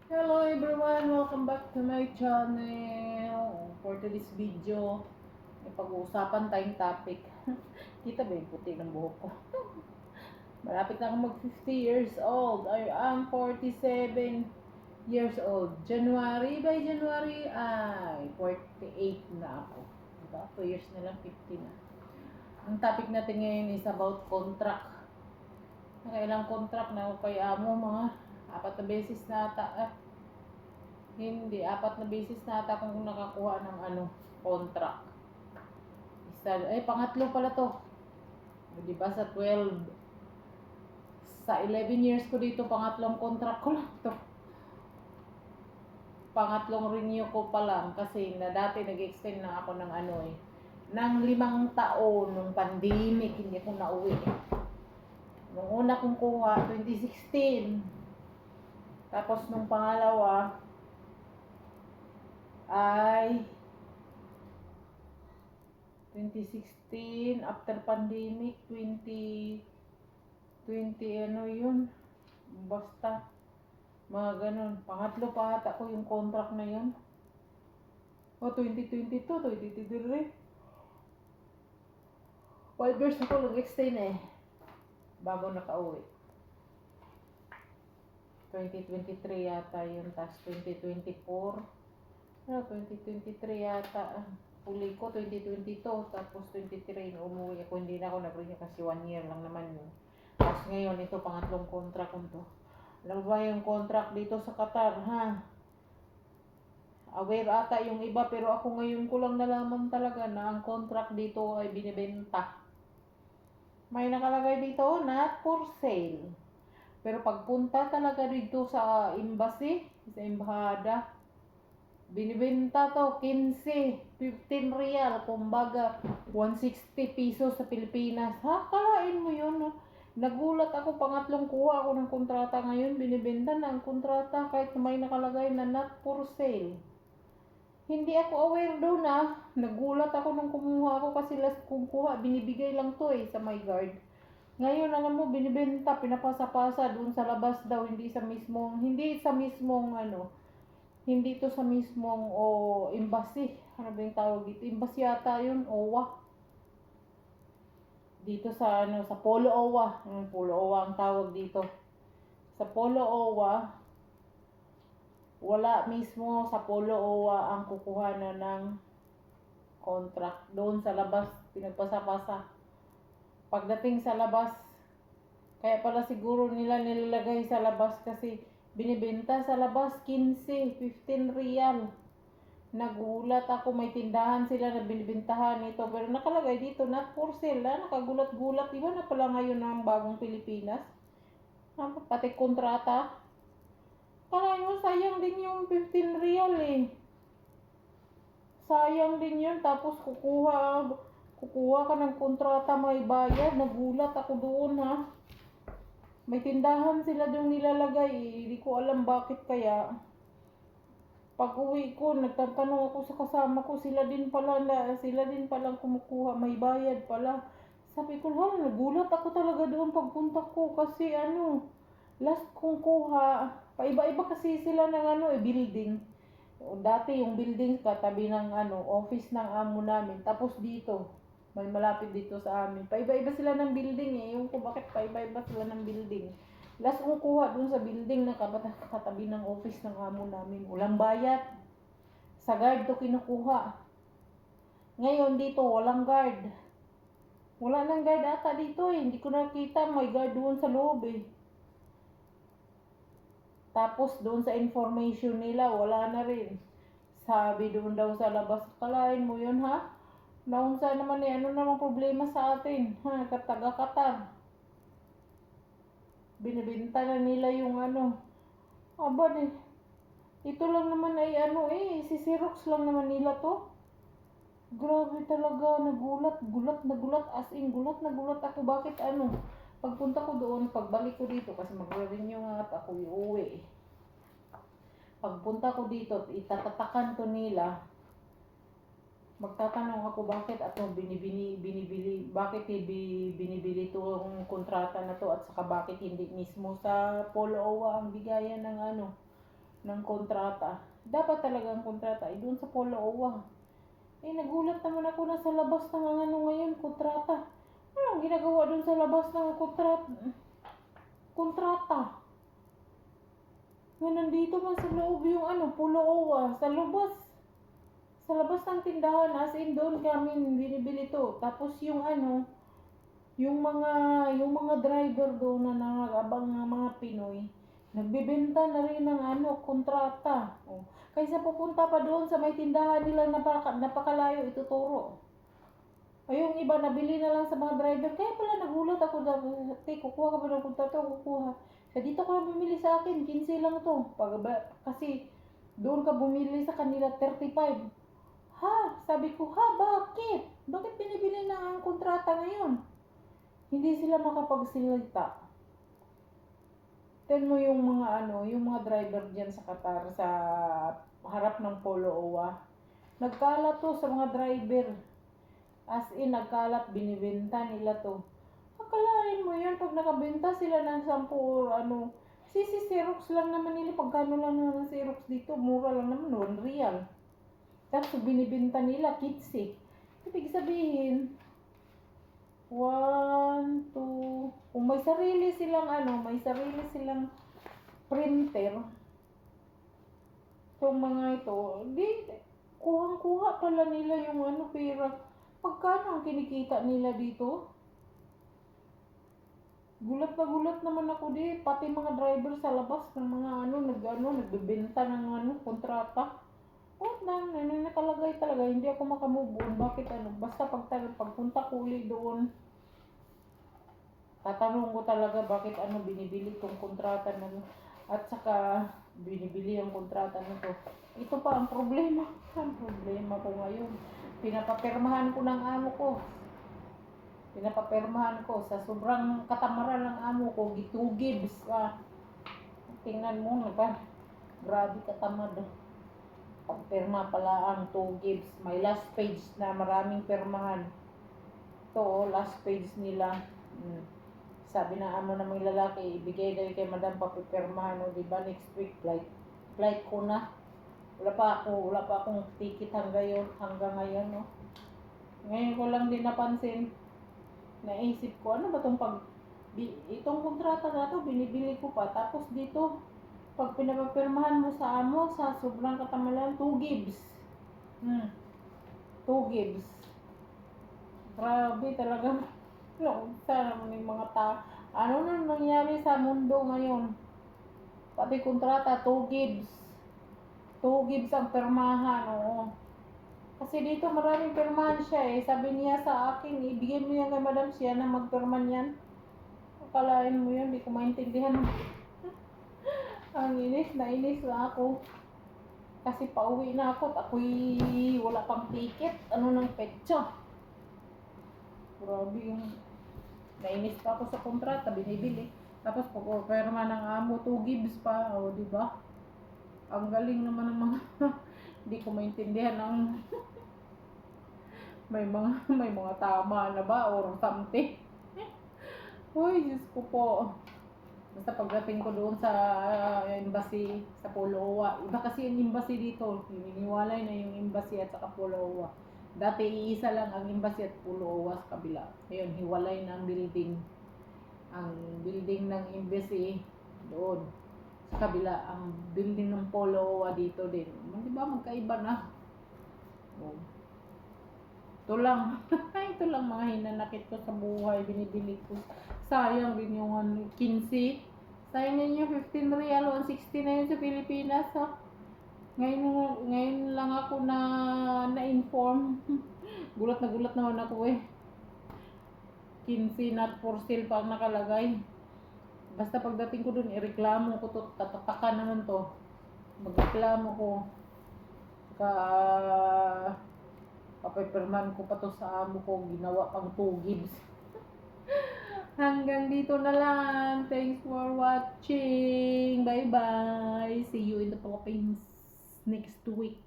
Hello everyone! Welcome back to my channel. For today's video, may pag-uusapan tayong topic. Kita ba yung puti ng buhok ko? Malapit na ako mag 50 years old. I am 47 years old. By January ay 48 na ako. Diba? 2 years na lang, 50 na. Ang topic natin ngayon is about contract. Nakailang contract na ako kay amo, mga 4 na beses na ata. Hindi, 4 na beses na ata akong nakakuha ng contract. Pangatlo pala to. Di ba sa 12, sa 11 years ko dito, pangatlong contract ko lang to. Pangatlong renew ko pa lang kasi na dati nag-extend na ako ng ng 5 taon nung pandemic, hindi ako nauwi. Nung una kong kuha, 2016. Tapos nung pangalawa, ay 2016 after pandemic 2020 basta mga ganun. Pangatlo pa ata ko yung contract na yun. 2022, 2023. 5 years ako nag-extend bago nakauwi. 2023 yata yun, tas 2024 2023 yata huli ko, 2022, tapos 23 umuwi ako, hindi na ako nag-renew kasi 1 year lang naman yun. Tapos ngayon, ito pangatlong contract ko to. Alam ba yung contract dito sa Qatar, ha? Aware ata yung iba, pero ako ngayon ko lang nalaman talaga na ang contract dito ay binibenta. May nakalagay dito, not for sale. Pero pagpunta talaga dito sa embassy, sa embahada, binibenta to 15 real, kumbaga 160 pesos sa Pilipinas. Ha, kalain mo yun, no? Nagulat ako, pangatlong kuha ako ng kontrata ngayon, binibenta na ang kontrata kahit may nakalagay na not for sale. Hindi ako aware doon, nagulat ako nung kumuha ako kasi last kong kuha, binibigay lang to sa my guard. Ngayon alam mo, binibenta, pinapasa-pasa doon sa labas daw, hindi sa mismong hindi to sa mismong embassy. Ano ba yung tawag dito? Embassy yata yun, OWA. Dito sa sa Polo OWA. Polo OWA ang tawag dito. Sa Polo OWA, wala mismo sa Polo OWA ang kukuhanan ng contract. Doon sa labas, pinagpasa-pasa. Pagdating sa labas, kaya pala siguro nila nilalagay sa labas kasi binibenta sa labas 15, 15 real. Nagulat ako, may tindahan sila na binibentahan nito pero nakalagay dito not for sale. Nakagulat-gulat, iba na pala ngayon ang bagong Pilipinas. Pati kontrata. Kaya nyo, sayang din yung 15 real Sayang din yun, tapos kukuha ka ng kontrata, may bayad. Nagulat ako doon, may tindahan sila doon nilalagay Hindi ko alam bakit kaya. Pag uwi ko, nagtatanong ako sa kasama ko, sila din palang kumukuha, may bayad pala. Sabi ko, nagulat ako talaga doon pagpunta ko kasi last kong kuha, paiba-iba kasi sila ng building. Dati yung building katabi ng office ng amo namin. Tapos dito, may malapit dito sa amin. Paiba-iba sila ng building Yung ko bakit paiba-iba sila ng building. Last kong kuha dun sa building na katabi ng office ng amo namin. Walang bayad. Sa guard to kinukuha. Ngayon dito, walang guard. Wala nang guard ata dito Hindi ko nakita may guard doon sa loob Tapos doon sa information nila, wala na rin. Sabi doon daw sa labas, kalain mo yun Naunsa naman ano namang problema sa atin, taga-Qatar. Binibenta na nila yung Aba ito lang naman ay si Xerox lang naman nila to. Grabe talaga, nagulat ako, bakit pagpunta ko doon, pagbalik ko dito, kasi magre-renew nga at ako iuwi. Pagpunta ko dito, itatatakan ko nila, magtatanong ako bakit binibili itong kontrata na to at saka bakit hindi mismo sa Polo OWA ang bigayan ng ng kontrata. Dapat talagang kontrata ay doon sa Polo Owa. Nagulat naman ako na sa labas ng ano ngayon, kontrata. Anong ginagawa doon sa labas ng kontrata? Nga nandito man sa loob yung Polo Owa, sa labas. Sa labas ng tindahan, as in doon kami binibili to. Tapos yung yung mga driver doon na nangagabang mga Pinoy, nagbebenta na rin ng kontrata. Oh. Kaysa pupunta pa doon sa may tindahan nila napakalayo ituturo. Ay, yung iba nabili na lang sa mga driver. Kaya pala nagulat ako kukuha ka ba ng kontrata? Kukuha. Sa dito ka lang bumili sa akin, 15 lang to. Kasi doon ka bumili sa kanila 35. Ha? Sabi ko, ha? Bakit? Bakit binibili na ang kontrata ngayon? Hindi sila makapagsalita. Tignan mo yung yung mga driver diyan sa Qatar sa harap ng Polo Owa. Nagkalat to sa mga driver. As in, nagkalat, binibenta nila to. Akalain mo yun, pag nakabenta sila ng 10 or Xerox lang naman nila. Pagkano lang naman Xerox dito, mura lang naman, 1 real. Tapos binibenta nila, kitsi. Ibig sabihin, 1, 2, kung may sarili silang printer, itong mga ito, di, kuhang-kuha pala nila yung pera. Pagkano ang kinikita nila dito? Gulat na gulat naman ako pati mga driver sa labas ng mga nagbebenta ng kontrata. Nakalagay talaga, hindi ako makamove on. Bakit basta pagpunta ko uli doon, tatanong ko talaga bakit binibili tong kontrata na at saka binibili ang kontrata nito. Ito pa ang problema. Ang problema ko ngayon, pinapapirmahan ko ng amo ko. Sa sobrang katamaran ng amo ko, 2 gives. Tingnan mo, grabe katamad. Pagpirma pala ang 2 gives. May last page na maraming pirmahan. Ito, last page nila. Sabi ng amo ng mga lalaki, ibigay daw kay madam papipirmahan. Diba next week flight ko na. Wala pa akong ticket hanggang ngayon. No? Ngayon ko lang din napansin. Naisip ko, ano ba itong kontrata na to, binibili ko pa. Tapos dito, pag pinapapirmahan mo sa amo, sa sobrang katamalan, 2 gives. 2 gives. Grabe talaga. Sana naman yung mga ano na nangyari sa mundo ngayon? Pati kontrata, 2 gives. 2 gives ang pirmahan, oo. Kasi dito maraming pirmahan siya Sabi niya sa akin, ibigay mo yan kay madam, siya na magpirman yan. Akalain mo yun, di ko maintindihan. Ang nainis na ako. Kasi pauwi na ako at ako'y wala pang ticket. Ng petsa. Grabe yung nainis pa ako sa kontrata, binibili. Tapos pag-pirma ng amo, 2 gives pa. Diba? Ang galing naman ng mga hindi ko maintindihan ang may mga tama na ba or something. Uy, Diyos ko po. Basta pagdating ko doon sa embassy sa Polo Owa. Iba kasi yung embassy dito. Hiniwalay na yung embassy at saka Polo Owa. Dati iisa lang ang embassy at Polo Owa sa kabila. Ngayon, hiwalay na ang building. Ang building ng embassy doon sa kabila. Ang building ng Polo Owa dito din. Diba magkaiba na? Ito lang. Ito lang mga hinanakit ko sa buhay. Binibili ko. Sayang din yung 15. Sayang din yung 15 real. 160 na yun sa Pilipinas. Ngayon lang ako na-inform. Gulat naman ako 15 not for sale pa ang nakalagay. Basta pagdating ko dun, ireklamo ko to. Tatatakan naman to. Magreklamo ko. Papipirman ko pa to sa amo ko, ginawa pang 2 gives. Hanggang dito na lang. Thanks for watching. Bye bye. See you in the Philippines next week.